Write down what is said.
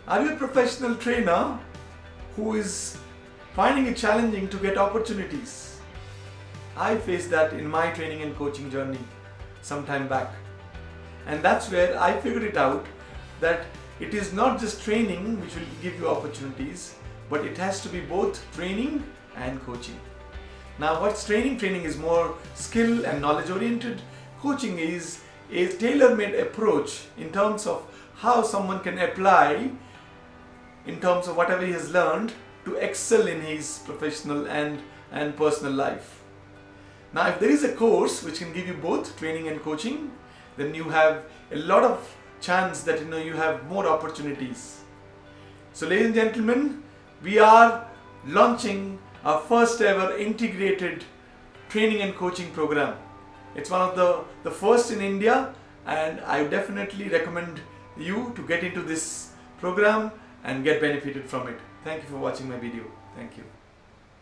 Are you a professional trainer who is finding it challenging to get opportunities? I faced that in my training and coaching journey some time back. And that's where I figured it out that it is not just training which will give you opportunities, but it has to be both training and coaching. Now, what's training? Training is more skill and knowledge oriented. Coaching is a tailor-made approach in terms of how someone can apply in terms of whatever he has learned to excel in his professional and personal life. Now, if there is a course which can give you both training and coaching, then you have a lot of chance that you have more opportunities. So ladies and gentlemen, we are launching our first ever integrated training and coaching program. It's one of the first in India, and I definitely recommend you to get into this program and get benefited from it. Thank you for watching my video. Thank you.